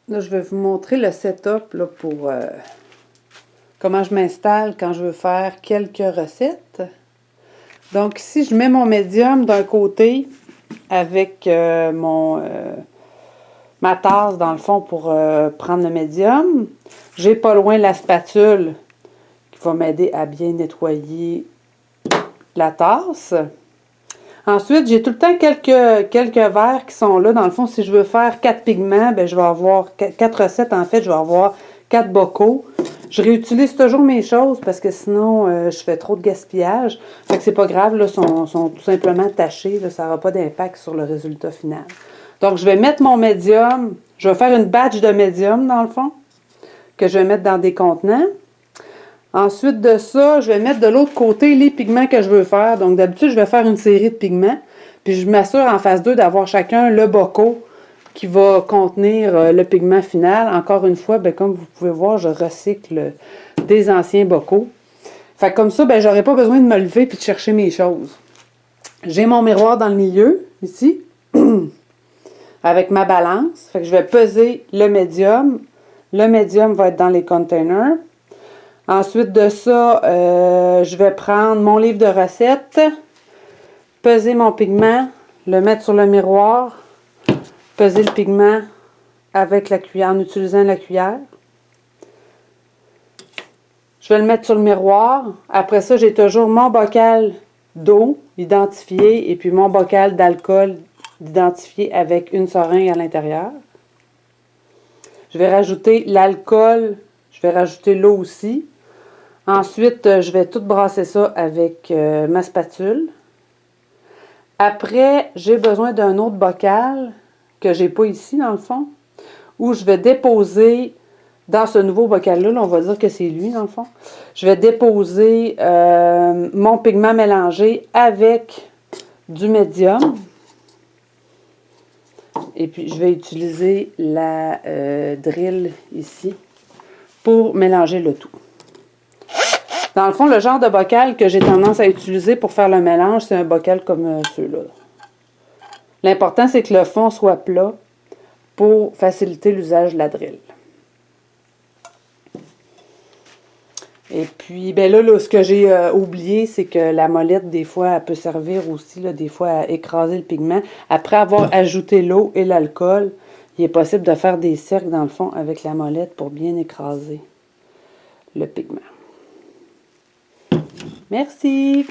Là, je vais vous montrer le setup là, pour comment je m'installe quand je veux faire quelques recettes. Donc ici, je mets mon médium d'un côté avec ma tasse dans le fond pour prendre le médium. J'ai pas loin la spatule qui va m'aider à bien nettoyer la tasse. Ensuite, j'ai tout le temps quelques verres qui sont là. Dans le fond, si je veux faire 4 pigments, ben, je vais avoir 4 recettes. En fait, je vais avoir 4 bocaux. Je réutilise toujours mes choses parce que sinon, je fais trop de gaspillage. Fait que c'est pas grave, là, sont tout simplement tachés. Là, ça n'aura pas d'impact sur le résultat final. Donc, je vais mettre mon médium. Je vais faire une batch de médium, dans le fond, que je vais mettre dans des contenants. Ensuite de ça, je vais mettre de l'autre côté les pigments que je veux faire. Donc, d'habitude, je vais faire une série de pigments. Puis, je m'assure en phase 2 d'avoir chacun le bocal qui va contenir le pigment final. Encore une fois, bien, comme vous pouvez voir, je recycle des anciens bocaux. Fait que comme ça, ben, j'aurai pas besoin de me lever et de chercher mes choses. J'ai mon miroir dans le milieu, ici, avec ma balance. Fait que je vais peser le médium. Le médium va être dans les containers. Ensuite de ça, je vais prendre mon livre de recettes, peser mon pigment, le mettre sur le miroir, peser le pigment avec la cuillère, en utilisant la cuillère. Je vais le mettre sur le miroir. Après ça, j'ai toujours mon bocal d'eau identifié et puis mon bocal d'alcool identifié avec une seringue à l'intérieur. Je vais rajouter l'alcool, je vais rajouter l'eau aussi. Ensuite, je vais tout brasser ça avec ma spatule. Après, j'ai besoin d'un autre bocal que j'ai pas ici dans le fond, où je vais déposer dans ce nouveau bocal-là, on va dire que c'est lui dans le fond, je vais déposer mon pigment mélangé avec du médium. Et puis, je vais utiliser la drill ici pour mélanger le tout. Dans le fond, le genre de bocal que j'ai tendance à utiliser pour faire le mélange, c'est un bocal comme ceux-là. L'important, c'est que le fond soit plat pour faciliter l'usage de la drill. Et puis, ben là, ce que j'ai oublié, c'est que la molette, des fois, elle peut servir aussi, là, des fois, à écraser le pigment. Après avoir ajouté l'eau et l'alcool, il est possible de faire des cercles, dans le fond, avec la molette pour bien écraser le pigment. Merci!